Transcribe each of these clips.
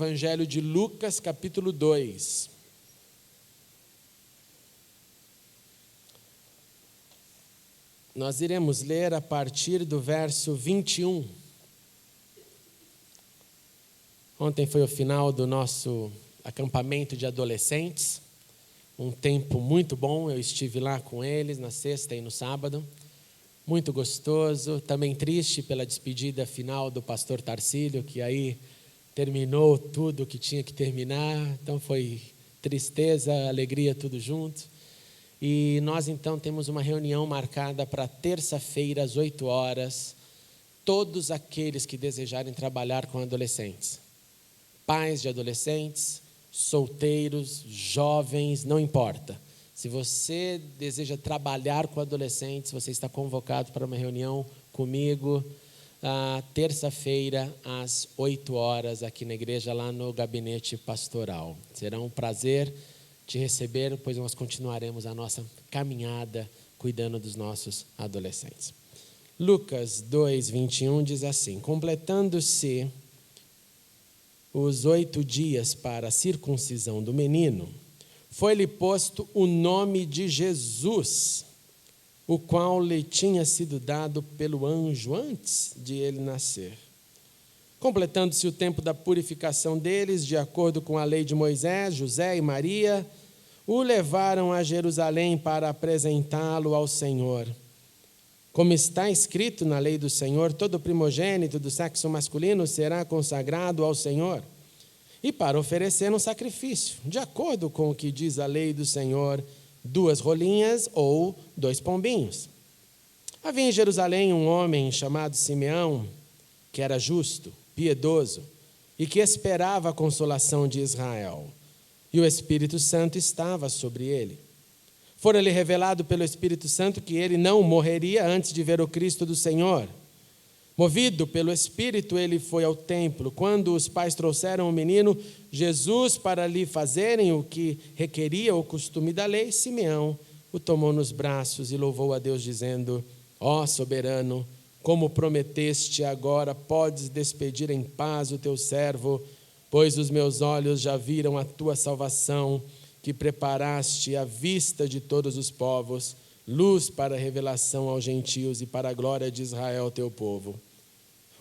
Evangelho de Lucas, capítulo 2. Nós iremos ler a partir do verso 21. Ontem foi o final do nosso acampamento de adolescentes. Um tempo muito bom, eu estive lá com eles na sexta e no sábado. Muito gostoso, também triste pela despedida final do pastor Tarcílio, que aí terminou tudo o que tinha que terminar. Então foi tristeza, alegria, tudo junto. E nós então temos uma reunião marcada para terça-feira às 8 horas. Todos aqueles que desejarem trabalhar com adolescentes, pais de adolescentes, solteiros, jovens, não importa. Se você deseja trabalhar com adolescentes, você está convocado para uma reunião comigo, terça-feira, às 8 horas, aqui na igreja, lá no gabinete pastoral. Será um prazer te receber, pois nós continuaremos a nossa caminhada cuidando dos nossos adolescentes. Lucas 2, 21 diz assim: completando-se os 8 dias para a circuncisão do menino, foi-lhe posto o nome de Jesus, o qual lhe tinha sido dado pelo anjo antes de ele nascer. Completando-se o tempo da purificação deles, de acordo com a lei de Moisés, José e Maria o levaram a Jerusalém para apresentá-lo ao Senhor. Como está escrito na lei do Senhor, todo primogênito do sexo masculino será consagrado ao Senhor, e para oferecer um sacrifício, de acordo com o que diz a lei do Senhor, 2 rolinhas ou 2 pombinhos. Havia em Jerusalém um homem chamado Simeão, que era justo, piedoso, e que esperava a consolação de Israel. E o Espírito Santo estava sobre ele. Fora-lhe revelado pelo Espírito Santo que ele não morreria antes de ver o Cristo do Senhor. Movido pelo Espírito, ele foi ao templo. Quando os pais trouxeram o menino Jesus para lhe fazerem o que requeria o costume da lei, Simeão o tomou nos braços e louvou a Deus, dizendo: ó soberano, como prometeste, agora podes despedir em paz o teu servo, pois os meus olhos já viram a tua salvação, que preparaste à vista de todos os povos, luz para a revelação aos gentios e para a glória de Israel, teu povo.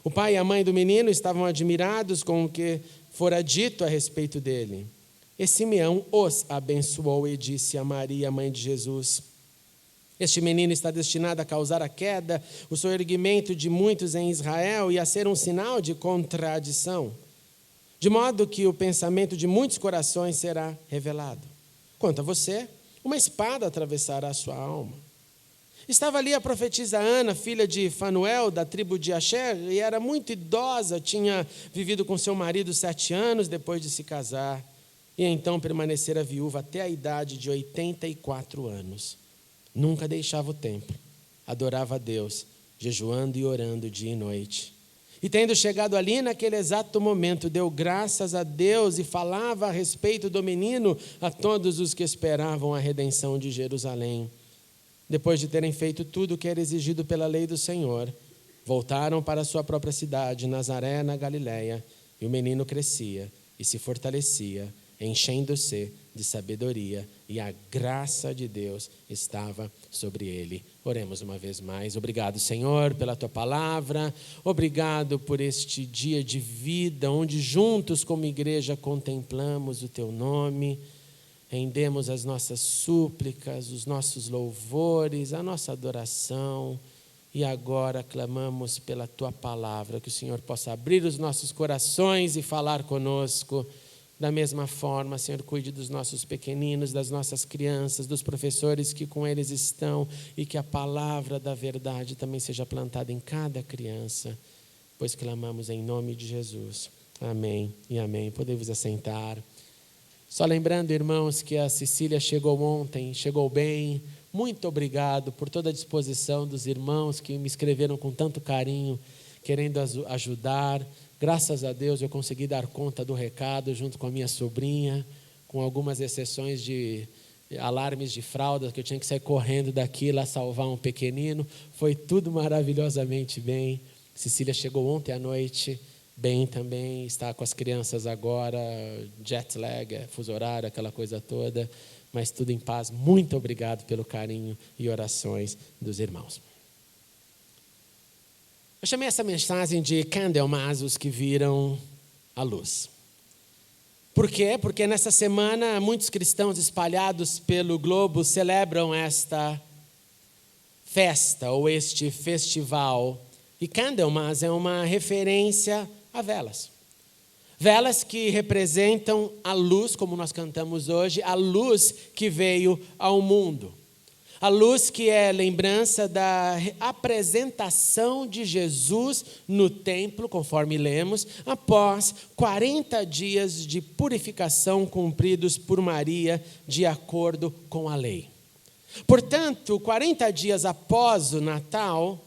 O pai e a mãe do menino estavam admirados com o que fora dito a respeito dele. E Simeão os abençoou e disse a Maria, mãe de Jesus: este menino está destinado a causar a queda, o soerguimento de muitos em Israel e a ser um sinal de contradição, de modo que o pensamento de muitos corações será revelado. Quanto a você, uma espada atravessará a sua alma. Estava ali a profetisa Ana, filha de Fanuel, da tribo de Asher, e era muito idosa, tinha vivido com seu marido 7 anos depois de se casar, e então permanecera viúva até a idade de 84 anos. Nunca deixava o templo, adorava a Deus, jejuando e orando dia e noite. E tendo chegado ali, naquele exato momento, deu graças a Deus e falava a respeito do menino a todos os que esperavam a redenção de Jerusalém. Depois de terem feito tudo o que era exigido pela lei do Senhor, voltaram para a sua própria cidade, Nazaré, na Galiléia, e o menino crescia e se fortalecia, enchendo-se de sabedoria, e a graça de Deus estava sobre ele. Oremos uma vez mais. Obrigado, Senhor, pela tua palavra. Obrigado por este dia de vida, onde juntos como igreja contemplamos o teu nome, rendemos as nossas súplicas, os nossos louvores, a nossa adoração, e agora clamamos pela tua palavra, que o Senhor possa abrir os nossos corações e falar conosco. Da mesma forma, Senhor, cuide dos nossos pequeninos, das nossas crianças, dos professores que com eles estão, e que a palavra da verdade também seja plantada em cada criança, pois clamamos em nome de Jesus. Amém e amém. Podemos assentar. Só lembrando, irmãos, que a Cecília chegou ontem, chegou bem. Muito obrigado por toda a disposição dos irmãos que me escreveram com tanto carinho, querendo ajudar. Graças a Deus eu consegui dar conta do recado junto com a minha sobrinha, com algumas exceções de alarmes de fralda, que eu tinha que sair correndo daqui lá salvar um pequenino. Foi tudo maravilhosamente bem. Cecília chegou ontem à noite, bem também, está com as crianças agora, jet lag, fuso horário, aquela coisa toda, mas tudo em paz. Muito obrigado pelo carinho e orações dos irmãos. Eu chamei essa mensagem de Candlemas, os que viram a luz. Por quê? Porque nessa semana muitos cristãos espalhados pelo globo celebram esta festa ou este festival. E Candlemas é uma referência a velas. Velas que representam a luz, como nós cantamos hoje, a luz que veio ao mundo. A luz que é lembrança da apresentação de Jesus no templo, conforme lemos, após 40 dias de purificação cumpridos por Maria, de acordo com a lei. Portanto, 40 dias após o Natal,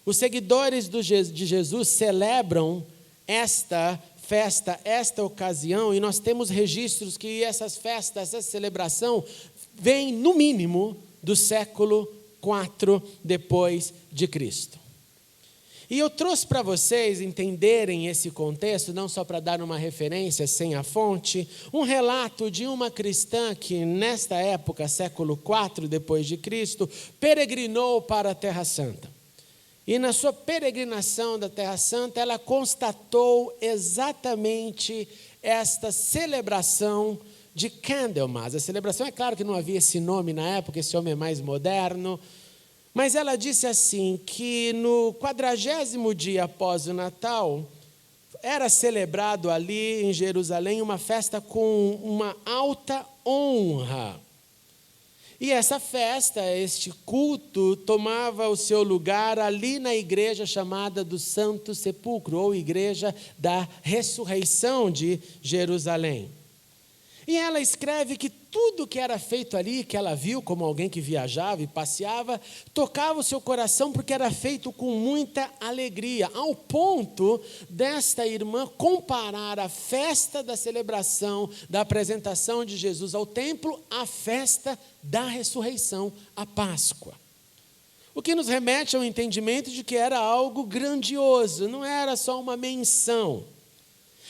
os seguidores de Jesus celebram esta festa, esta ocasião, e nós temos registros que essas festas, essa celebração, vem no mínimo do século IV depois de Cristo. E eu trouxe para vocês entenderem esse contexto, não só para dar uma referência sem a fonte, um relato de uma cristã que nesta época, século IV depois de Cristo, peregrinou para a Terra Santa. E na sua peregrinação da Terra Santa, ela constatou exatamente esta celebração de Candlemas. A celebração, é claro que não havia esse nome na época, esse homem é mais moderno, mas ela disse assim, que no 40º dia após o Natal, era celebrado ali em Jerusalém uma festa com uma alta honra. E essa festa, este culto, tomava o seu lugar ali na igreja chamada do Santo Sepulcro, ou Igreja da Ressurreição de Jerusalém. E ela escreve que tudo que era feito ali, que ela viu como alguém que viajava e passeava, tocava o seu coração porque era feito com muita alegria, ao ponto desta irmã comparar a festa da celebração, da apresentação de Jesus ao templo, à festa da ressurreição, a Páscoa. O que nos remete ao entendimento de que era algo grandioso, não era só uma menção.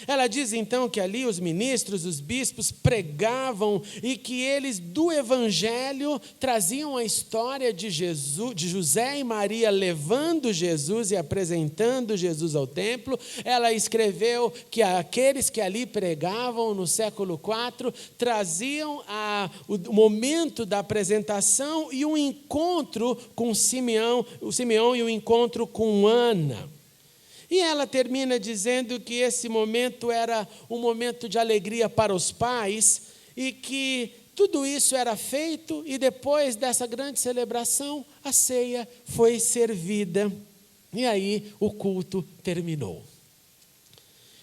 Ela diz então que ali os ministros, os bispos pregavam e que eles do Evangelho traziam a história de Jesus, de José e Maria levando Jesus e apresentando Jesus ao templo. Ela escreveu que aqueles que ali pregavam no século IV traziam o momento da apresentação e um encontro com Simeão e um encontro com Ana. E ela termina dizendo que esse momento era um momento de alegria para os pais e que tudo isso era feito e depois dessa grande celebração, a ceia foi servida e aí o culto terminou.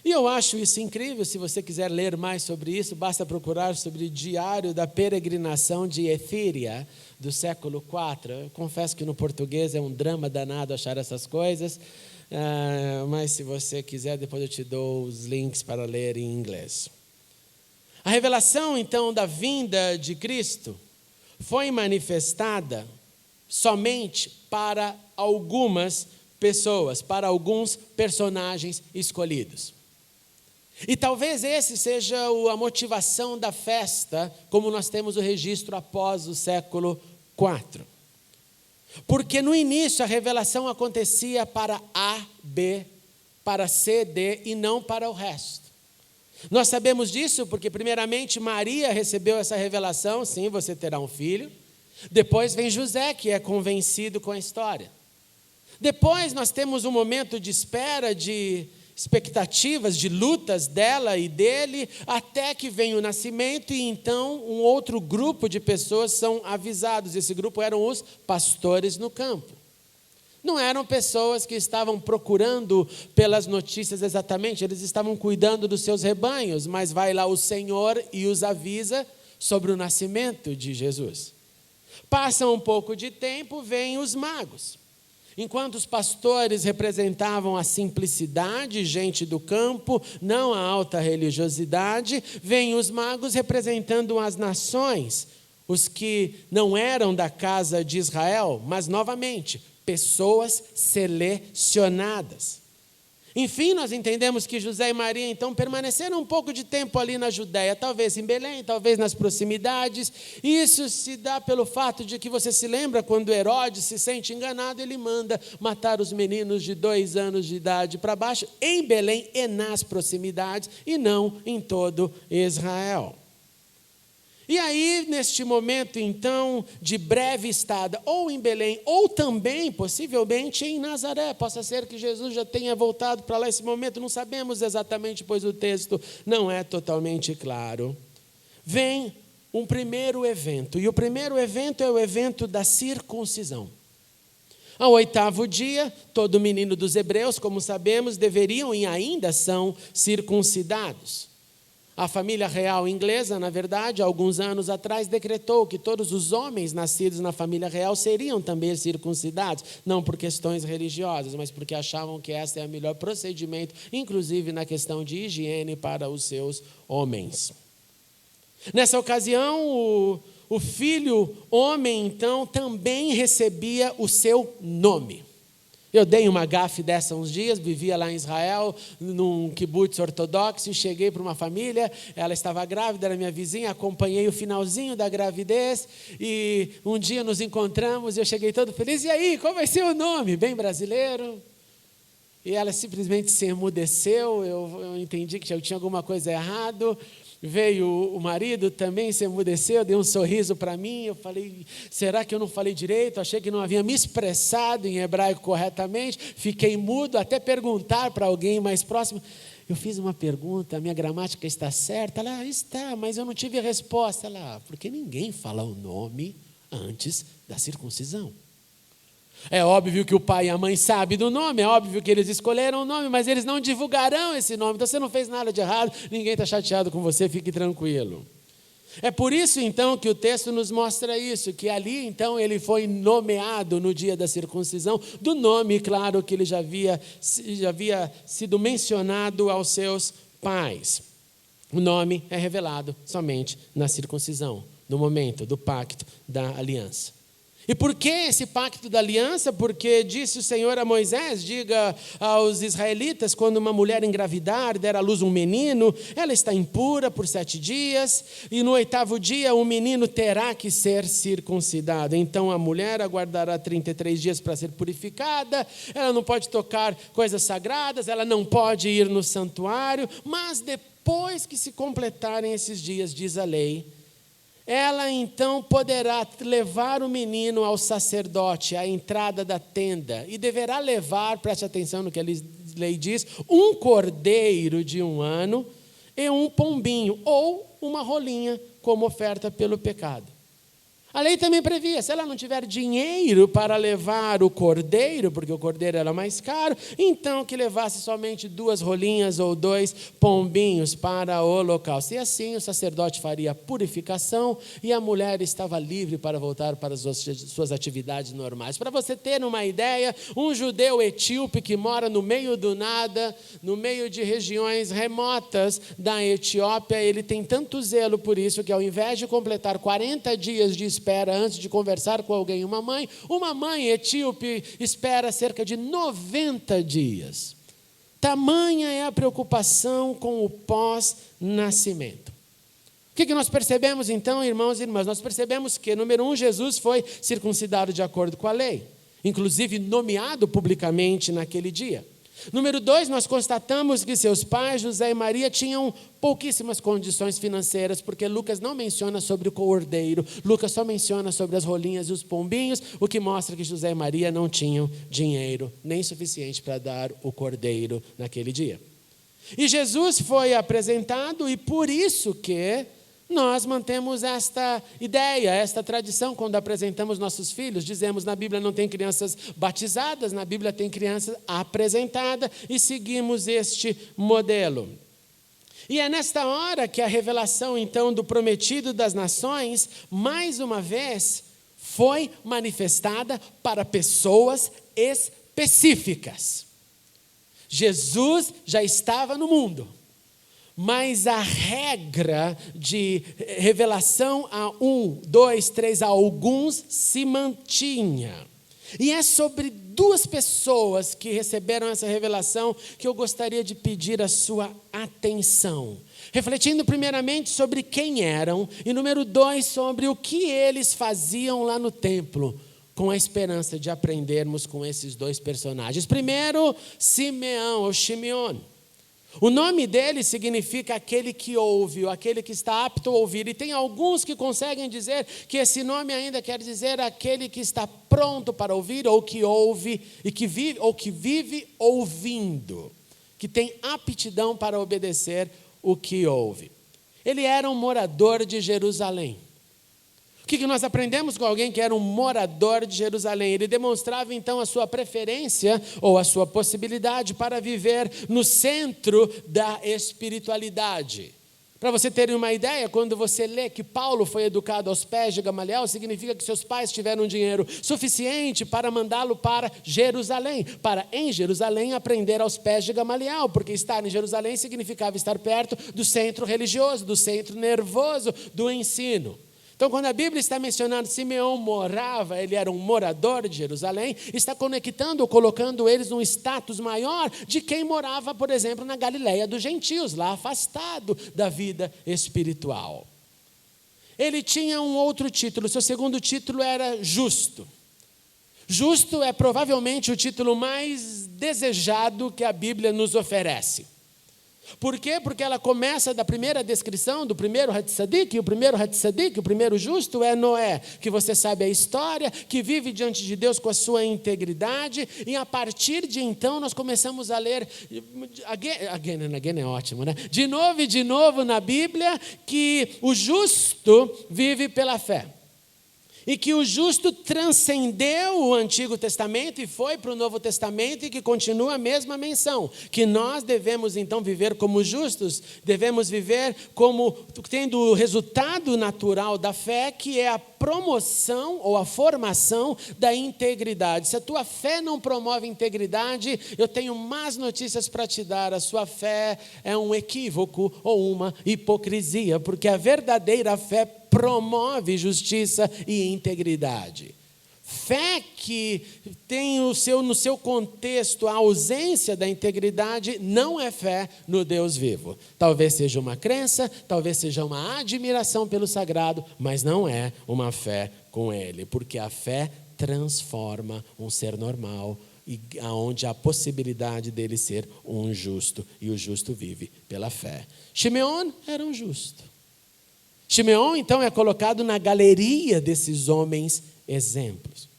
E eu acho isso incrível. Se você quiser ler mais sobre isso, basta procurar sobre o Diário da Peregrinação de Etheria, do século IV. Eu confesso que no português é um drama danado achar essas coisas, mas se você quiser, depois eu te dou os links para ler em inglês. A revelação, então, da vinda de Cristo foi manifestada somente para algumas pessoas, para alguns personagens escolhidos. E talvez esse seja a motivação da festa, como nós temos o registro após o século IV. Porque no início a revelação acontecia para A, B, para C, D e não para o resto. Nós sabemos disso porque primeiramente Maria recebeu essa revelação, sim, você terá um filho. Depois vem José, que é convencido com a história. Depois nós temos um momento de espera, de expectativas, de lutas dela e dele, até que vem o nascimento e então um outro grupo de pessoas são avisados. Esse grupo eram os pastores no campo. Não eram pessoas que estavam procurando pelas notícias exatamente, eles estavam cuidando dos seus rebanhos, mas vai lá o Senhor e os avisa sobre o nascimento de Jesus. Passa um pouco de tempo, vêm os magos. Enquanto os pastores representavam a simplicidade, gente do campo, não a alta religiosidade, vêm os magos representando as nações, os que não eram da casa de Israel, mas novamente, pessoas selecionadas. Enfim, nós entendemos que José e Maria, então, permaneceram um pouco de tempo ali na Judéia, talvez em Belém, talvez nas proximidades. Isso se dá pelo fato de que você se lembra quando Herodes se sente enganado, ele manda matar os meninos de 2 anos de idade para baixo, em Belém e nas proximidades, e não em todo Israel. E aí, neste momento, então, de breve estada, ou em Belém, ou também, possivelmente, em Nazaré. Possa ser que Jesus já tenha voltado para lá esse momento, não sabemos exatamente, pois o texto não é totalmente claro. Vem um primeiro evento, e o primeiro evento é o evento da circuncisão. Ao 8º dia, todo menino dos hebreus, como sabemos, deveriam e ainda são circuncidados. A família real inglesa, na verdade, há alguns anos atrás, decretou que todos os homens nascidos na família real seriam também circuncidados, não por questões religiosas, mas porque achavam que esse é o melhor procedimento, inclusive na questão de higiene para os seus homens. Nessa ocasião, o filho homem, então, também recebia o seu nome. Eu dei uma gafe dessa uns dias, vivia lá em Israel, num kibbutz ortodoxo, e cheguei para uma família, ela estava grávida, era minha vizinha, acompanhei o finalzinho da gravidez, e um dia nos encontramos, eu cheguei todo feliz, e aí, qual vai ser o nome? Bem brasileiro. E ela simplesmente se emudeceu, eu entendi que já tinha alguma coisa errado. Veio o marido, também se emudeceu, deu um sorriso para mim, eu falei, será que eu não falei direito? Achei que não havia me expressado em hebraico corretamente, fiquei mudo até perguntar para alguém mais próximo. Eu fiz uma pergunta, a minha gramática está certa? Ela, está, mas eu não tive a resposta. Ela, porque ninguém fala o nome antes da circuncisão. É óbvio que o pai e a mãe sabem do nome, é óbvio que eles escolheram o nome, mas eles não divulgarão esse nome. Então você não fez nada de errado, ninguém está chateado com você, fique tranquilo. É por isso então que o texto nos mostra isso, que ali então ele foi nomeado no dia da circuncisão, do nome, claro, que ele já havia sido mencionado aos seus pais. O nome é revelado somente na circuncisão, no momento do pacto da aliança. E por que esse pacto da aliança? Porque disse o Senhor a Moisés, diga aos israelitas, quando uma mulher engravidar, der à luz um menino, ela está impura por 7 dias, e no 8º dia o menino terá que ser circuncidado. Então a mulher aguardará 33 dias para ser purificada, ela não pode tocar coisas sagradas, ela não pode ir no santuário, mas depois que se completarem esses dias, diz a lei, ela então poderá levar o menino ao sacerdote à entrada da tenda e deverá levar, preste atenção no que a lei diz, um cordeiro de 1 ano e um pombinho ou uma rolinha como oferta pelo pecado. A lei também previa, se ela não tiver dinheiro para levar o cordeiro, porque o cordeiro era mais caro, então que levasse somente 2 rolinhas ou 2 pombinhos para o holocausto. E assim o sacerdote faria a purificação e a mulher estava livre para voltar para as suas atividades normais. Para você ter uma ideia, um judeu etíope que mora no meio do nada, no meio de regiões remotas da Etiópia, ele tem tanto zelo por isso que ao invés de completar 40 dias de espera antes de conversar com alguém, uma mãe etíope espera cerca de 90 dias. Tamanha é a preocupação com o pós-nascimento. O que nós percebemos então, irmãos e irmãs? Nós percebemos que, número 1, Jesus foi circuncidado de acordo com a lei, inclusive nomeado publicamente naquele dia. Número 2, nós constatamos que seus pais, José e Maria, tinham pouquíssimas condições financeiras, porque Lucas não menciona sobre o cordeiro, Lucas só menciona sobre as rolinhas e os pombinhos, o que mostra que José e Maria não tinham dinheiro nem suficiente para dar o cordeiro naquele dia. E Jesus foi apresentado, e por isso que nós mantemos esta ideia, esta tradição quando apresentamos nossos filhos. Dizemos, na Bíblia não tem crianças batizadas, na Bíblia tem crianças apresentadas e seguimos este modelo. E é nesta hora que a revelação então do prometido das nações, mais uma vez, foi manifestada para pessoas específicas. Jesus já estava no mundo. Mas a regra de revelação a 1, 2, 3, a alguns se mantinha. E é sobre duas pessoas que receberam essa revelação que eu gostaria de pedir a sua atenção. Refletindo primeiramente sobre quem eram e número 2, sobre o que eles faziam lá no templo, com a esperança de aprendermos com esses dois personagens. Primeiro, Simeão, ou Shimeon. O nome dele significa aquele que ouve, ou aquele que está apto a ouvir. E tem alguns que conseguem dizer que esse nome ainda quer dizer aquele que está pronto para ouvir, ou que ouve, e que vive ouvindo, que tem aptidão para obedecer o que ouve. Ele era um morador de Jerusalém. O que nós aprendemos com alguém que era um morador de Jerusalém? Ele demonstrava então a sua preferência ou a sua possibilidade para viver no centro da espiritualidade. Para você ter uma ideia, quando você lê que Paulo foi educado aos pés de Gamaliel, significa que seus pais tiveram dinheiro suficiente para mandá-lo para Jerusalém, para em Jerusalém aprender aos pés de Gamaliel, porque estar em Jerusalém significava estar perto do centro religioso, do centro nervoso do ensino. Então, quando a Bíblia está mencionando Simeão morava, ele era um morador de Jerusalém, está conectando ou colocando eles num status maior de quem morava, por exemplo, na Galileia dos gentios, lá afastado da vida espiritual. Ele tinha um outro título, seu segundo título era justo. Justo é provavelmente o título mais desejado que a Bíblia nos oferece. Por quê? Porque ela começa da primeira descrição do primeiro Hatzadik, e o primeiro justo é Noé, que você sabe a história, que vive diante de Deus com a sua integridade, e a partir de então nós começamos a ler, again é ótimo, né? De novo na Bíblia, que o justo vive pela fé. E que o justo transcendeu o Antigo Testamento e foi para o Novo Testamento e que continua a mesma menção. Que nós devemos então viver como justos, devemos viver como tendo o resultado natural da fé, que é a promoção ou a formação da integridade. Se a tua fé não promove integridade, eu tenho más notícias para te dar. A sua fé é um equívoco ou uma hipocrisia, porque a verdadeira fé promove justiça e integridade. Fé que tem no seu contexto a ausência da integridade não é fé no Deus vivo. Talvez seja uma crença, talvez seja uma admiração pelo sagrado, mas não é uma fé com Ele, porque a fé transforma um ser normal, e aonde há a possibilidade dele ser um justo, e o justo vive pela fé. Shimeon era um justo. Shimeon, então, é colocado na galeria desses homens exemplos.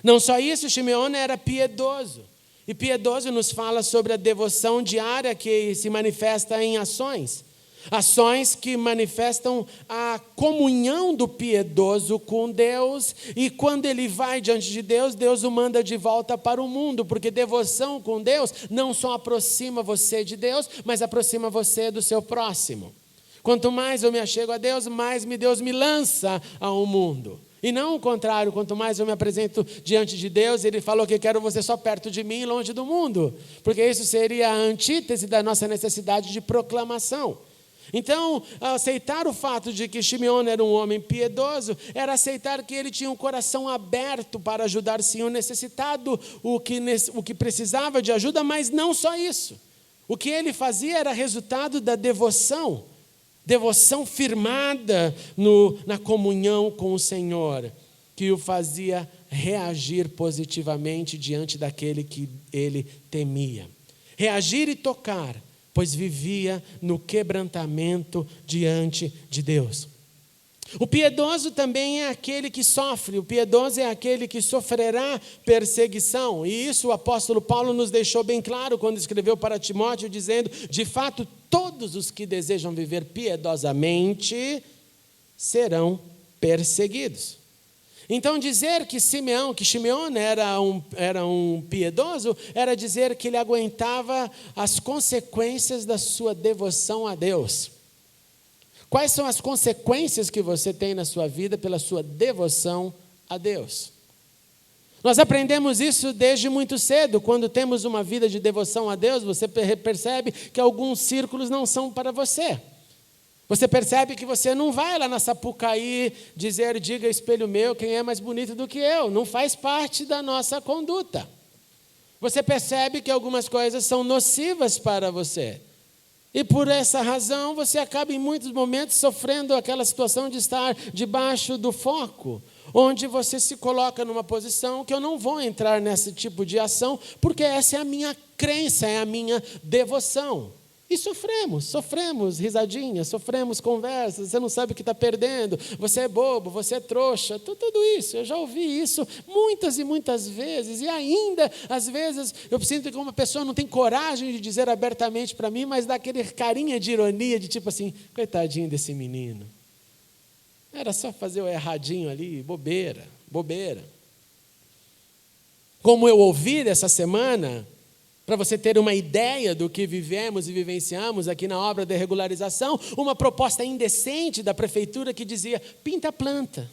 Não só isso, Shimeon era piedoso. E piedoso nos fala sobre a devoção diária que se manifesta em ações. Ações que manifestam a comunhão do piedoso com Deus. E quando ele vai diante de Deus, Deus o manda de volta para o mundo. Porque devoção com Deus não só aproxima você de Deus, mas aproxima você do seu próximo. Quanto mais eu me achego a Deus, mais Deus me lança ao mundo. E não o contrário, quanto mais eu me apresento diante de Deus, Ele falou que quero você só perto de mim e longe do mundo. Porque isso seria a antítese da nossa necessidade de proclamação. Então, aceitar o fato de que Shimeon era um homem piedoso, era aceitar que ele tinha um coração aberto para ajudar sim o necessitado, o que precisava de ajuda, mas não só isso. O que ele fazia era resultado da devoção firmada na comunhão com o Senhor, que o fazia reagir positivamente diante daquele que ele temia. Reagir e tocar, pois vivia no quebrantamento diante de Deus. O piedoso também é aquele que sofre, o piedoso é aquele que sofrerá perseguição. E isso o apóstolo Paulo nos deixou bem claro quando escreveu para Timóteo, dizendo, de fato, todos os que desejam viver piedosamente serão perseguidos. Então dizer que Shimeon era um piedoso, era dizer que ele aguentava as consequências da sua devoção a Deus. Quais são as consequências que você tem na sua vida pela sua devoção a Deus? Nós aprendemos isso desde muito cedo. Quando temos uma vida de devoção a Deus, você percebe que alguns círculos não são para você. Você percebe que você não vai lá na Sapucaí dizer, diga espelho meu, quem é mais bonito do que eu. Não faz parte da nossa conduta. Você percebe que algumas coisas são nocivas para você. E por essa razão você acaba em muitos momentos sofrendo aquela situação de estar debaixo do foco, onde você se coloca numa posição que eu não vou entrar nesse tipo de ação, porque essa é a minha crença, é a minha devoção. E sofremos risadinhas, sofremos conversas, você não sabe o que está perdendo, você é bobo, você é trouxa, tudo isso. Eu já ouvi isso muitas e muitas vezes, e ainda, às vezes, eu sinto que uma pessoa não tem coragem de dizer abertamente para mim, mas dá aquele carinha de ironia, de tipo assim, coitadinho desse menino. Era só fazer o erradinho ali, bobeira. Como eu ouvi essa semana, para você ter uma ideia do que vivemos e vivenciamos aqui na obra de regularização, uma proposta indecente da prefeitura que dizia, pinta a planta,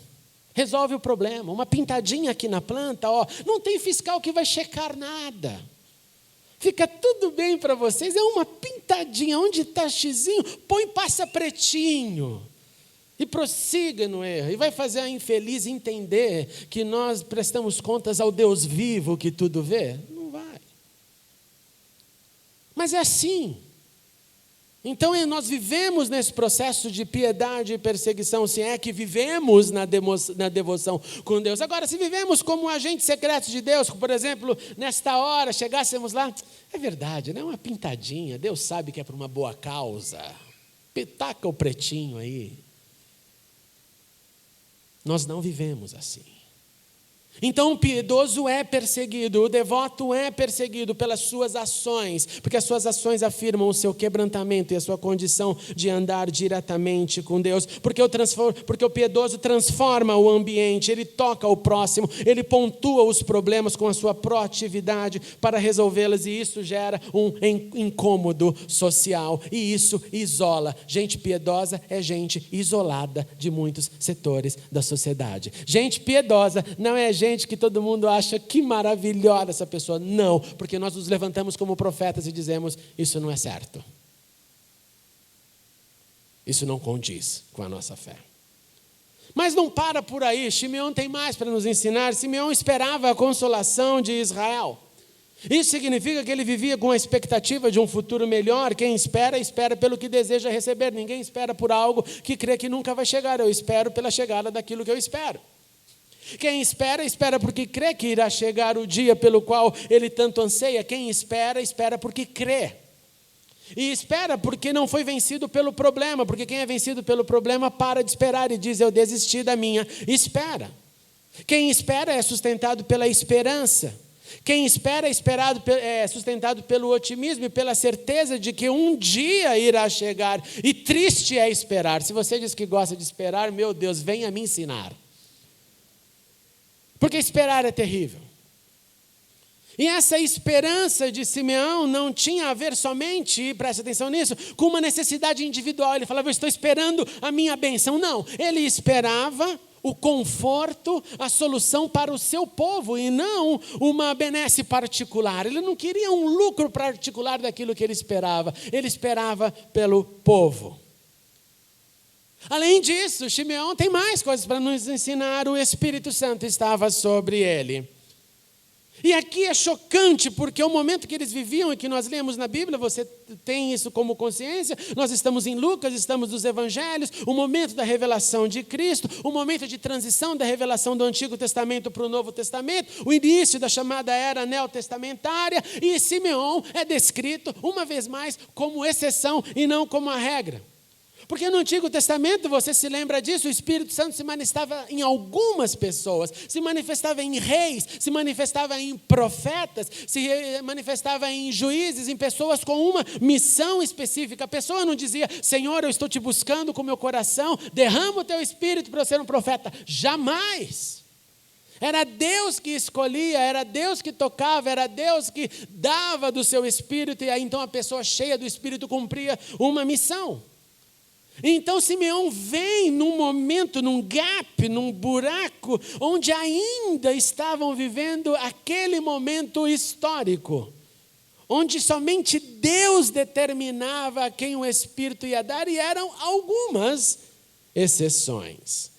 resolve o problema, uma pintadinha aqui na planta, ó, não tem fiscal que vai checar nada, fica tudo bem para vocês, é uma pintadinha, onde está xizinho, põe passa pretinho, e prossiga no erro, e vai fazer a infeliz entender que nós prestamos contas ao Deus vivo que tudo vê? Não vai. Mas é assim. Então nós vivemos nesse processo de piedade e perseguição, se é que vivemos na devoção com Deus. Agora, se vivemos como agentes secretos de Deus, por exemplo, nesta hora, chegássemos lá, é verdade, não é uma pintadinha, Deus sabe que é por uma boa causa, taca o pretinho aí. Nós não vivemos assim. Então o piedoso é perseguido, o devoto é perseguido pelas suas ações, porque as suas ações afirmam o seu quebrantamento e a sua condição de andar diretamente com Deus, porque o piedoso transforma o ambiente, ele toca o próximo, ele pontua os problemas com a sua proatividade para resolvê-las, e isso gera um incômodo social, e isso isola. Gente piedosa é gente isolada de muitos setores da sociedade. Gente piedosa não é gente que todo mundo acha que maravilhosa essa pessoa. Não, porque nós nos levantamos como profetas e dizemos, isso não é certo. Isso não condiz com a nossa fé. Mas não para por aí, Simeão tem mais para nos ensinar. Simeão esperava a consolação de Israel. Isso significa que ele vivia com a expectativa de um futuro melhor. Quem espera, espera pelo que deseja receber. Ninguém espera por algo que crê que nunca vai chegar. Eu espero pela chegada daquilo que eu espero. Quem espera, espera porque crê que irá chegar o dia pelo qual ele tanto anseia. Quem espera, espera porque crê. E espera porque não foi vencido pelo problema, porque quem é vencido pelo problema para de esperar e diz, eu desisti da minha espera. Quem espera é sustentado pela esperança. Quem espera é sustentado pelo otimismo e pela certeza de que um dia irá chegar. E triste é esperar. Se você diz que gosta de esperar, meu Deus, venha me ensinar. Porque esperar é terrível. E essa esperança de Simeão não tinha a ver somente, preste atenção nisso, com uma necessidade individual. Ele falava, eu estou esperando a minha bênção. Não, ele esperava o conforto, a solução para o seu povo e não uma benesse particular. Ele não queria um lucro particular daquilo que ele esperava pelo povo. Além disso, Simeão tem mais coisas para nos ensinar. O Espírito Santo estava sobre ele. E aqui é chocante, porque o momento que eles viviam e que nós lemos na Bíblia, você tem isso como consciência, nós estamos em Lucas, estamos nos Evangelhos, o momento da revelação de Cristo, o momento de transição da revelação do Antigo Testamento para o Novo Testamento, o início da chamada era neotestamentária, e Simeão é descrito, uma vez mais, como exceção e não como a regra. Porque no Antigo Testamento, você se lembra disso, o Espírito Santo se manifestava em algumas pessoas, se manifestava em reis, se manifestava em profetas, se manifestava em juízes, em pessoas com uma missão específica. A pessoa não dizia, Senhor, eu estou te buscando com meu coração, derrama o teu Espírito para eu ser um profeta. Jamais. Era Deus que escolhia, era Deus que tocava, era Deus que dava do seu Espírito, e aí então a pessoa cheia do Espírito cumpria uma missão. Então Simeão vem num momento, num gap, num buraco, onde ainda estavam vivendo aquele momento histórico, onde somente Deus determinava a quem o Espírito ia dar, e eram algumas exceções.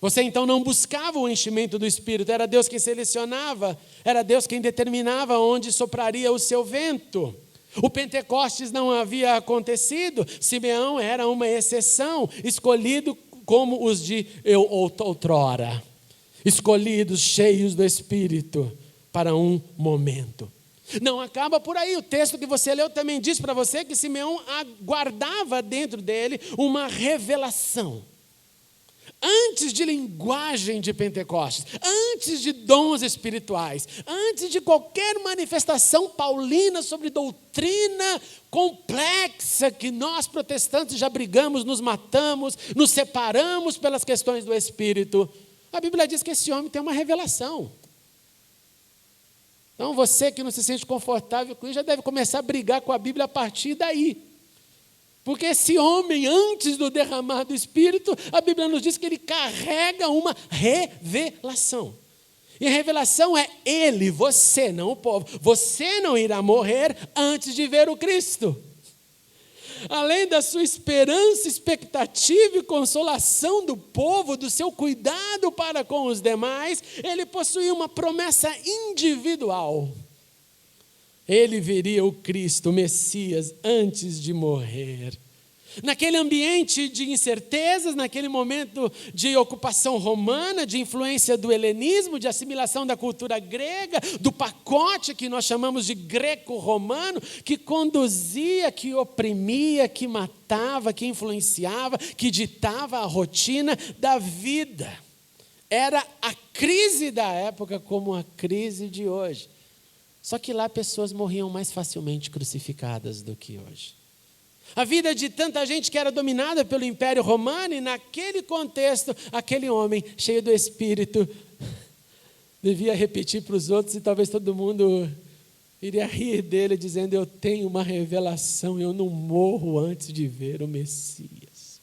Você então não buscava o enchimento do Espírito, era Deus quem selecionava, era Deus quem determinava onde sopraria o seu vento. O Pentecostes não havia acontecido, Simeão era uma exceção, escolhido como os de outrora, escolhidos, cheios do Espírito, para um momento. Não acaba por aí, o texto que você leu também diz para você que Simeão guardava dentro dele uma revelação. Antes de linguagem de Pentecostes, antes de dons espirituais, antes de qualquer manifestação paulina sobre doutrina complexa que nós protestantes já brigamos, nos matamos, nos separamos pelas questões do Espírito, a Bíblia diz que esse homem tem uma revelação. Então você que não se sente confortável com isso, já deve começar a brigar com a Bíblia a partir daí. Porque esse homem, antes do derramar do Espírito, a Bíblia nos diz que ele carrega uma revelação. E a revelação é ele, você, não o povo. Você não irá morrer antes de ver o Cristo. Além da sua esperança, expectativa e consolação do povo, do seu cuidado para com os demais, ele possuía uma promessa individual. Ele veria o Cristo, o Messias, antes de morrer. Naquele ambiente de incertezas, naquele momento de ocupação romana, de influência do helenismo, de assimilação da cultura grega, do pacote que nós chamamos de greco-romano, que conduzia, que oprimia, que matava, que influenciava, que ditava a rotina da vida. Era a crise da época como a crise de hoje. Só que lá pessoas morriam mais facilmente crucificadas do que hoje. A vida de tanta gente que era dominada pelo Império Romano, e naquele contexto, aquele homem cheio do Espírito devia repetir para os outros, e talvez todo mundo iria rir dele, dizendo: eu tenho uma revelação, eu não morro antes de ver o Messias.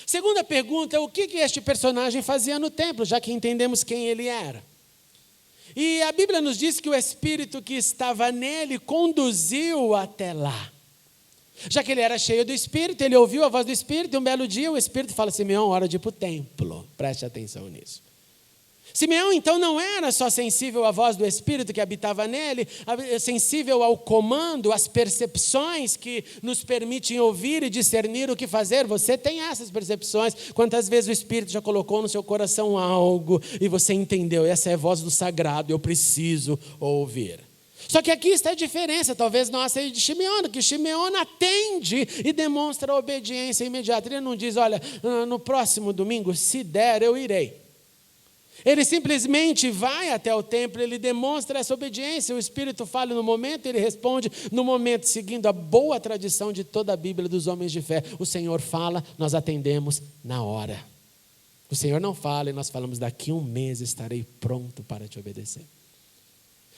Segunda pergunta, o que este personagem fazia no templo, já que entendemos quem ele era? E a Bíblia nos diz que o Espírito que estava nele conduziu até lá. Já que ele era cheio do Espírito, ele ouviu a voz do Espírito, e um belo dia o Espírito fala: Simeão, hora de ir para o templo. Preste atenção nisso. Simeão, então, não era só sensível à voz do Espírito que habitava nele, sensível ao comando, às percepções que nos permitem ouvir e discernir o que fazer. Você tem essas percepções. Quantas vezes o Espírito já colocou no seu coração algo e você entendeu: essa é a voz do sagrado, eu preciso ouvir. Só que aqui está a diferença, talvez nossa, de Simeão, que Simeão atende e demonstra a obediência imediata. Ele não diz: olha, no próximo domingo, se der, eu irei. Ele simplesmente vai até o templo, ele demonstra essa obediência. O Espírito fala no momento, ele responde no momento, seguindo a boa tradição de toda a Bíblia dos homens de fé. O Senhor fala, nós atendemos na hora. O Senhor não fala e nós falamos: daqui a um mês estarei pronto para te obedecer.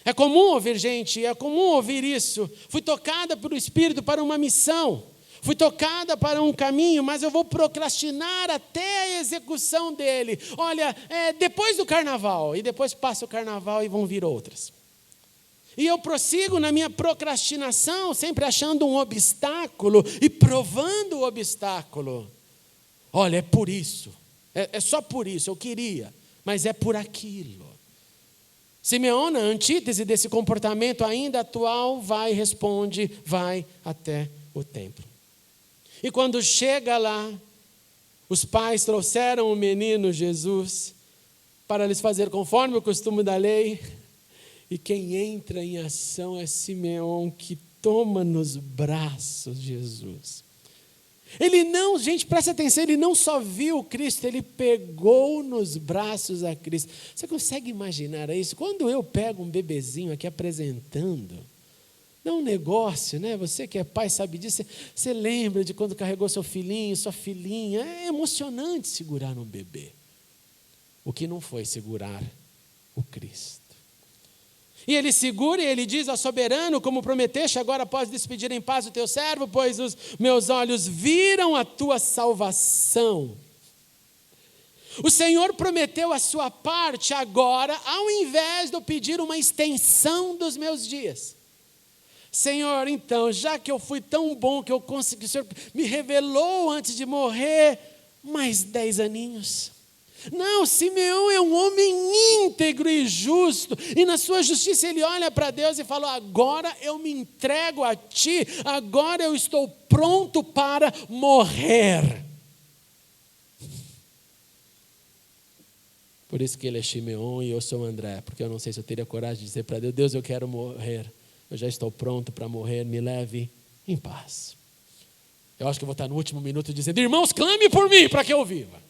É comum ouvir gente, é comum ouvir isso. Fui tocada pelo Espírito para uma missão. Fui tocada para um caminho, mas eu vou procrastinar até a execução dele. Olha, depois do carnaval, e depois passa o carnaval e vão vir outras. E eu prossigo na minha procrastinação, sempre achando um obstáculo e provando o obstáculo. Olha, é por isso, é só por isso, eu queria, mas é por aquilo. Simeão, na antítese desse comportamento ainda atual, responde, vai até o templo. E quando chega lá, os pais trouxeram o menino Jesus para lhes fazer conforme o costume da lei. E quem entra em ação é Simeão, que toma nos braços Jesus. Ele não, gente, presta atenção, ele não só viu Cristo, ele pegou nos braços a Cristo. Você consegue imaginar isso? Quando eu pego um bebezinho aqui apresentando, não é um negócio, né? Você que é pai sabe disso, você lembra de quando carregou seu filhinho, sua filhinha. É emocionante segurar um bebê. O que não foi segurar o Cristo. E ele segura e ele diz ao soberano: como prometeste, agora podes despedir em paz o teu servo, pois os meus olhos viram a tua salvação. O Senhor prometeu a sua parte agora, ao invés de eu pedir uma extensão dos meus dias. Senhor, então, já que eu fui tão bom que eu consegui, o Senhor me revelou antes de morrer, mais 10 aninhos. Não, Simeão é um homem íntegro e justo, e na sua justiça ele olha para Deus e fala: agora eu me entrego a ti, agora eu estou pronto para morrer. Por isso que ele é Simeão e eu sou André, porque eu não sei se eu teria coragem de dizer para Deus: Deus, eu quero morrer, eu já estou pronto para morrer, me leve em paz. Eu acho que eu vou estar no último minuto dizendo: irmãos, clame por mim para que eu viva.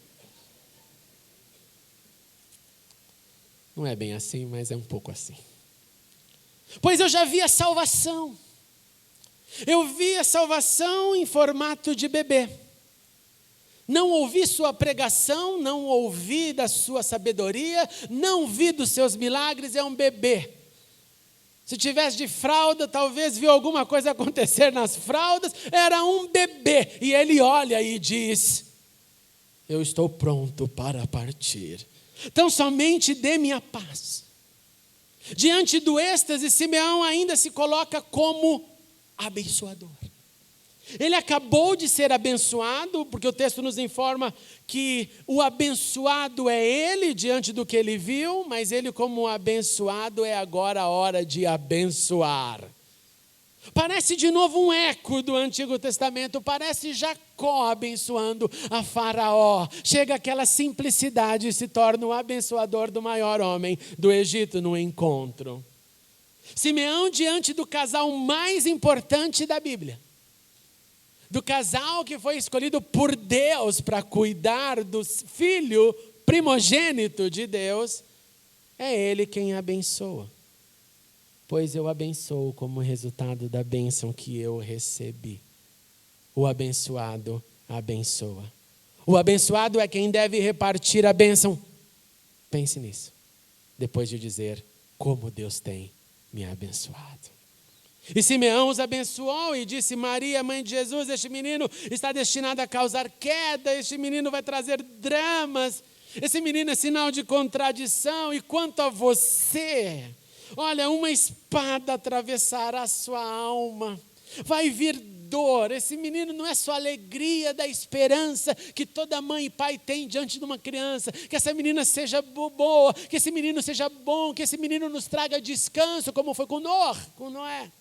Não é bem assim, mas é um pouco assim. Pois eu já vi a salvação. Eu vi a salvação em formato de bebê. Não ouvi sua pregação, não ouvi da sua sabedoria, não vi dos seus milagres, é um bebê. Se tivesse de fralda, talvez viu alguma coisa acontecer nas fraldas, era um bebê. E ele olha e diz: eu estou pronto para partir. Então somente dê-me a paz. Diante do êxtase, Simeão ainda se coloca como abençoador. Ele acabou de ser abençoado, porque o texto nos informa que o abençoado é ele diante do que ele viu, mas ele como abençoado é agora a hora de abençoar. Parece de novo um eco do Antigo Testamento, parece Jacó abençoando a Faraó. Chega aquela simplicidade e se torna o abençoador do maior homem do Egito no encontro. Simeão diante do casal mais importante da Bíblia. Do casal que foi escolhido por Deus para cuidar do filho primogênito de Deus, é ele quem abençoa. Pois eu abençoo como resultado da bênção que eu recebi. O abençoado abençoa. O abençoado é quem deve repartir a bênção. Pense nisso, depois de dizer como Deus tem me abençoado. E Simeão os abençoou e disse: Maria, mãe de Jesus, este menino está destinado a causar queda, este menino vai trazer dramas, esse menino é sinal de contradição, e quanto a você, olha, uma espada atravessará a sua alma, vai vir dor. Esse menino não é só a alegria da esperança que toda mãe e pai tem diante de uma criança, que essa menina seja boa, que esse menino seja bom, que esse menino nos traga descanso, como foi com Noé.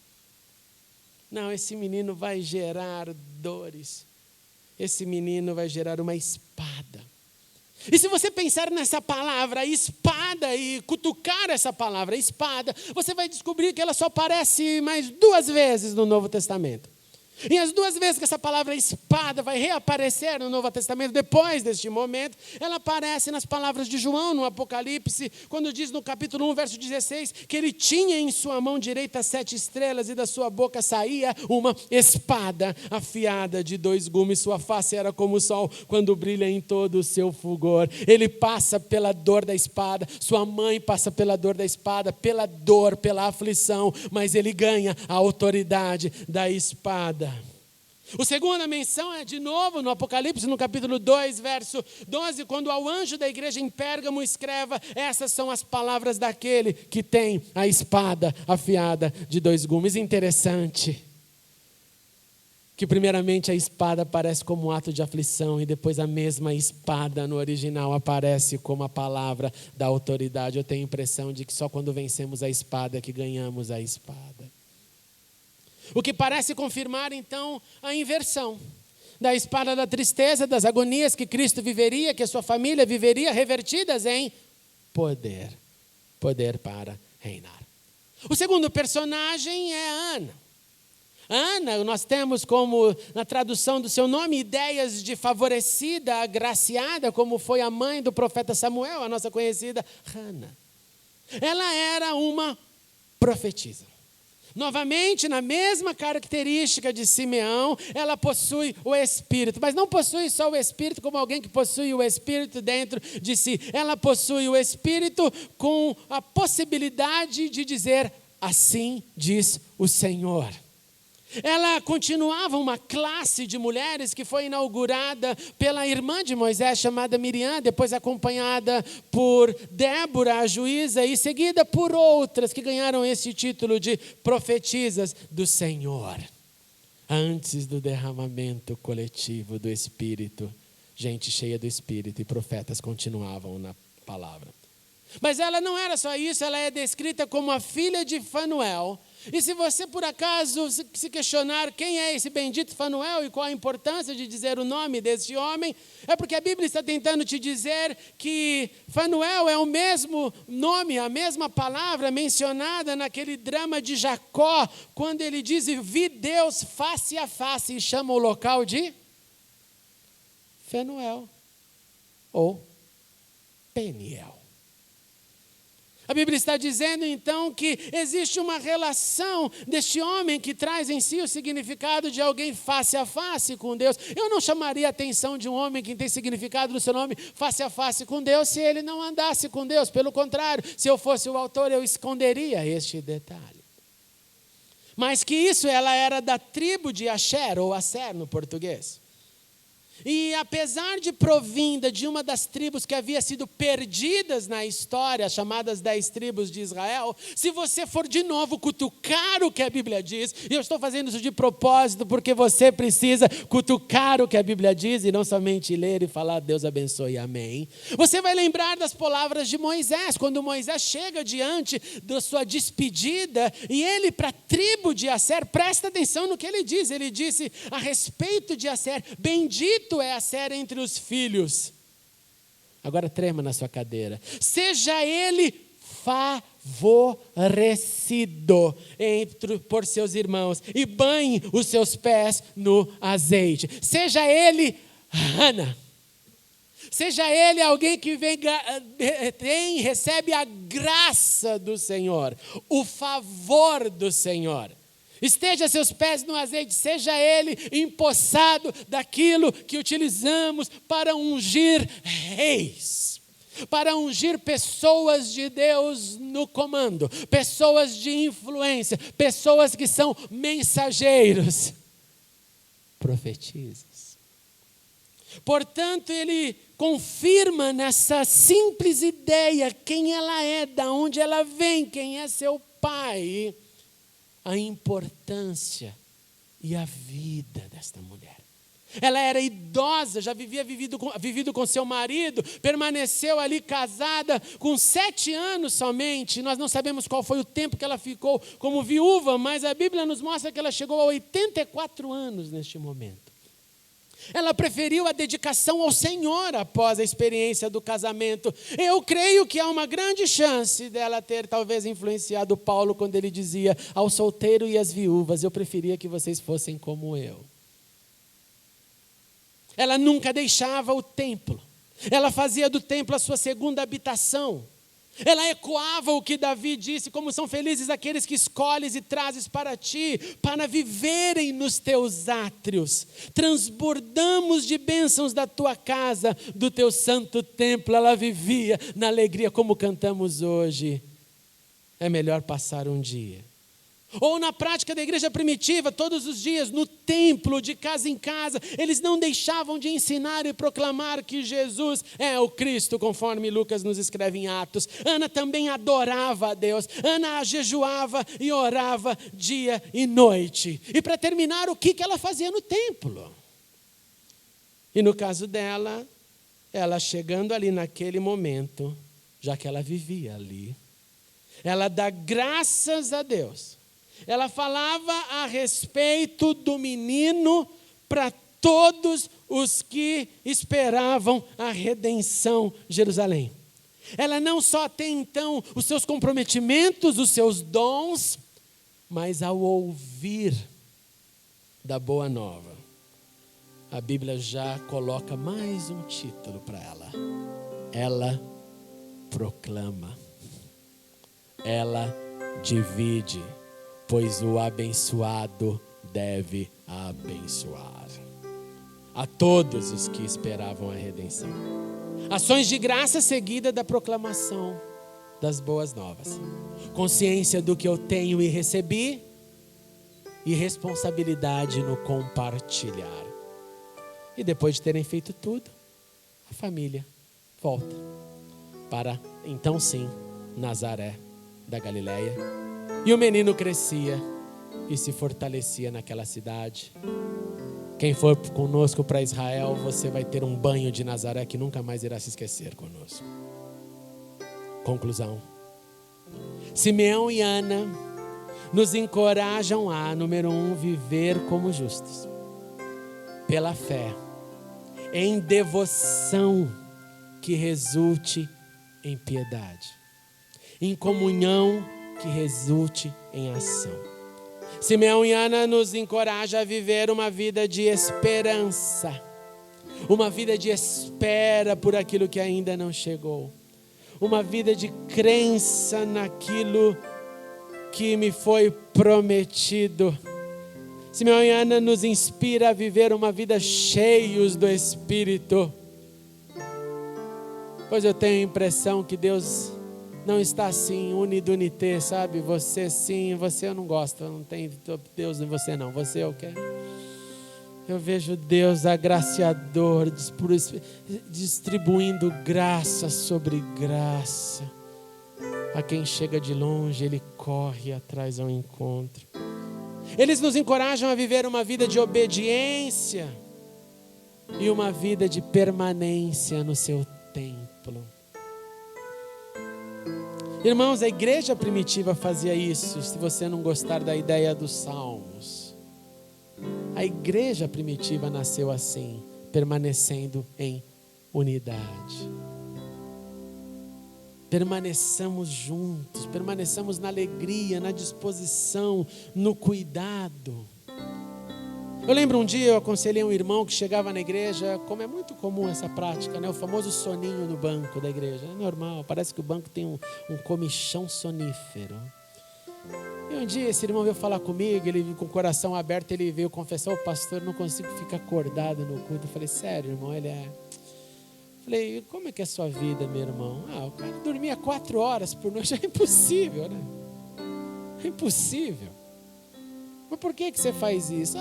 Não, esse menino vai gerar dores, esse menino vai gerar uma espada. E se você pensar nessa palavra espada e cutucar essa palavra espada, você vai descobrir que ela só aparece mais 2 vezes no Novo Testamento. E as 2 vezes que essa palavra espada vai reaparecer no Novo Testamento, depois deste momento, ela aparece nas palavras de João no Apocalipse, quando diz no capítulo 1, verso 16, que ele tinha em sua mão direita 7 estrelas e da sua boca saía uma espada afiada de 2 gumes. Sua face era como o sol quando brilha em todo o seu fulgor. Ele passa pela dor da espada, sua mãe passa pela dor da espada, pela dor, pela aflição, mas ele ganha a autoridade da espada. A segunda menção é de novo no Apocalipse, no capítulo 2, verso 12, quando ao anjo da igreja em Pérgamo escreva: essas são as palavras daquele que tem a espada afiada de 2 gumes. Interessante que primeiramente a espada aparece como um ato de aflição e depois a mesma espada no original aparece como a palavra da autoridade. Eu tenho a impressão de que só quando vencemos a espada é que ganhamos a espada. O que parece confirmar, então, a inversão da espada da tristeza, das agonias que Cristo viveria, que a sua família viveria, revertidas em poder. Poder para reinar. O segundo personagem é Ana. Ana, nós temos como, na tradução do seu nome, ideias de favorecida, agraciada, como foi a mãe do profeta Samuel, a nossa conhecida Hana. Ela era uma profetisa. Novamente, na mesma característica de Simeão, ela possui o Espírito. Mas não possui só o Espírito como alguém que possui o Espírito dentro de si. Ela possui o Espírito com a possibilidade de dizer: assim diz o Senhor. Ela continuava uma classe de mulheres que foi inaugurada pela irmã de Moisés, chamada Miriam, depois acompanhada por Débora, a juíza, e seguida por outras que ganharam esse título de profetisas do Senhor. Antes do derramamento coletivo do Espírito, gente cheia do Espírito e profetas continuavam na palavra. Mas ela não era só isso, ela é descrita como a filha de Fanuel. E se você por acaso se questionar quem é esse bendito Fanuel e qual a importância de dizer o nome desse homem, é porque a Bíblia está tentando te dizer que Fanuel é o mesmo nome, a mesma palavra mencionada naquele drama de Jacó, quando ele diz: vi Deus face a face, e chama o local de Fanuel ou Peniel. A Bíblia está dizendo então que existe uma relação deste homem que traz em si o significado de alguém face a face com Deus. Eu não chamaria a atenção de um homem que tem significado no seu nome face a face com Deus se ele não andasse com Deus. Pelo contrário, se eu fosse o autor, eu esconderia este detalhe. Mas que isso, ela era da tribo de Asher, ou Asser no português. E apesar de provinda de uma das tribos que havia sido perdidas na história, chamadas 10 tribos de Israel, se você for de novo cutucar o que a Bíblia diz, e eu estou fazendo isso de propósito porque você precisa cutucar o que a Bíblia diz e não somente ler e falar Deus abençoe, amém. Você vai lembrar das palavras de Moisés, quando Moisés chega diante da sua despedida e ele para a tribo de Asser, presta atenção no que ele diz. Ele disse a respeito de Asser: bendito é Asser entre os filhos. Agora trema na sua cadeira. Seja ele favorecido por seus irmãos e banhe os seus pés no azeite. Seja ele Hana. Seja ele alguém que recebe a graça do Senhor, o favor do Senhor. Esteja seus pés no azeite, seja ele empossado daquilo que utilizamos para ungir reis, para ungir pessoas de Deus no comando, pessoas de influência, pessoas que são mensageiros, profetizas. Portanto, ele confirma nessa simples ideia quem ela é, de onde ela vem, quem é seu pai, a importância e a vida desta mulher. Ela era idosa, já vivido com seu marido, permaneceu ali casada com 7 anos somente. Nós não sabemos qual foi o tempo que ela ficou como viúva, mas a Bíblia nos mostra que ela chegou a 84 anos neste momento. Ela preferiu a dedicação ao Senhor após a experiência do casamento. Eu creio que há uma grande chance dela ter talvez influenciado Paulo quando ele dizia: ao solteiro e às viúvas, eu preferia que vocês fossem como eu. Ela nunca deixava o templo. Ela fazia do templo a sua segunda habitação. Ela ecoava o que Davi disse: como são felizes aqueles que escolhes e trazes para ti, para viverem nos teus átrios. Transbordamos de bênçãos da tua casa, do teu santo templo. Ela vivia na alegria, como cantamos hoje. É melhor passar um dia. Ou na prática da igreja primitiva, todos os dias, no templo, de casa em casa, eles não deixavam de ensinar e proclamar que Jesus é o Cristo, conforme Lucas nos escreve em Atos. Ana também adorava a Deus. Ana jejuava e orava dia e noite. E para terminar, o que ela fazia no templo? E no caso dela, ela chegando ali naquele momento, já que ela vivia ali, ela dá graças a Deus. Ela falava a respeito do menino para todos os que esperavam a redenção de Jerusalém. Ela não só tem então os seus comprometimentos, os seus dons, mas ao ouvir da boa nova, a Bíblia já coloca mais um título para ela. Ela proclama. Ela divide. Pois o abençoado deve abençoar a todos os que esperavam a redenção. Ações de graça seguida da proclamação das boas novas. Consciência do que eu tenho e recebi, e responsabilidade no compartilhar. E depois de terem feito tudo, a família volta para, então sim, Nazaré da Galileia. E o menino crescia e se fortalecia naquela cidade. Quem for conosco para Israel, você vai ter um banho de Nazaré que nunca mais irá se esquecer conosco. Conclusão. Simeão e Ana nos encorajam a, número 1, viver como justos. Pela fé, em devoção que resulte em piedade. Em comunhão que resulte em ação. Simeão e Ana nos encorajam a viver uma vida de esperança. Uma vida de espera por aquilo que ainda não chegou. Uma vida de crença naquilo que me foi prometido. Simeão e Ana nos inspira a viver uma vida cheios do Espírito. Pois eu tenho a impressão que Deus não está assim, unidunité, sabe? Você sim, você eu não gosto, não tem Deus em você não, você eu quero. Eu vejo Deus agraciador, distribuindo graça sobre graça. A quem chega de longe, Ele corre atrás ao encontro. Eles nos encorajam a viver uma vida de obediência e uma vida de permanência no seu templo. Irmãos, a igreja primitiva fazia isso, se você não gostar da ideia dos salmos. A igreja primitiva nasceu assim, permanecendo em unidade. Permaneçamos juntos, permaneçamos na alegria, na disposição, no cuidado. Eu lembro um dia, eu aconselhei um irmão que chegava na igreja, como é muito comum essa prática, né? O famoso soninho no banco da igreja. É normal, parece que o banco tem um comichão sonífero. E um dia esse irmão veio falar comigo, ele com o coração aberto, ele veio confessar: "Ô pastor, não consigo ficar acordado no culto." Eu falei: "Sério, irmão?" Ele é... Falei: "Como é que é a sua vida, meu irmão?" "O cara dormia 4 horas por noite." É impossível, né? É impossível. "Mas por que você faz isso?"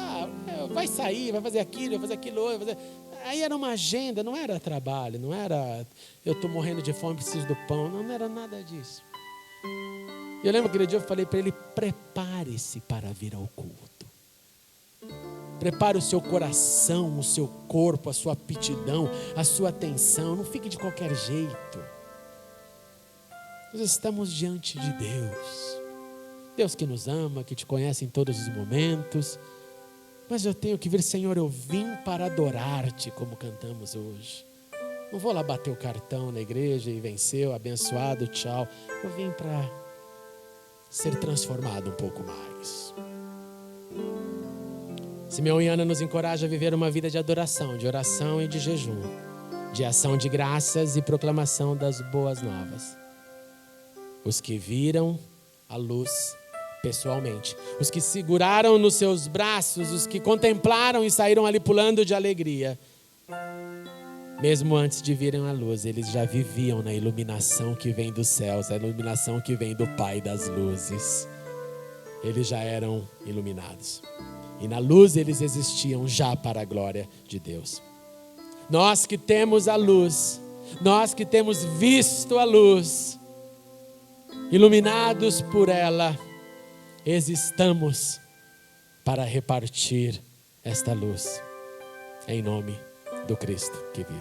Vai sair, vai fazer aquilo, vai fazer aquilo outro. Vai fazer... Aí era uma agenda, não era trabalho, não era eu estou morrendo de fome, preciso do pão, não era nada disso. E eu lembro que aquele dia eu falei para ele: prepare-se para vir ao culto. Prepare o seu coração, o seu corpo, a sua aptidão, a sua atenção. Não fique de qualquer jeito. Nós estamos diante de Deus. Deus que nos ama, que te conhece em todos os momentos. Mas eu tenho que vir: Senhor, eu vim para adorar-te, como cantamos hoje. Não vou lá bater o cartão na igreja e venceu, abençoado, tchau. Eu vim para ser transformado um pouco mais. Simeão e Ana nos encoraja a viver uma vida de adoração, de oração e de jejum, de ação de graças e proclamação das boas novas. Os que viram a luz pessoalmente, os que seguraram nos seus braços, os que contemplaram e saíram ali pulando de alegria, mesmo antes de virem a luz, eles já viviam na iluminação que vem dos céus, a iluminação que vem do Pai das luzes. Eles já eram iluminados. E na luz eles existiam já para a glória de Deus. Nós que temos a luz, nós que temos visto a luz, iluminados por ela, existamos para repartir esta luz, em nome do Cristo que vive.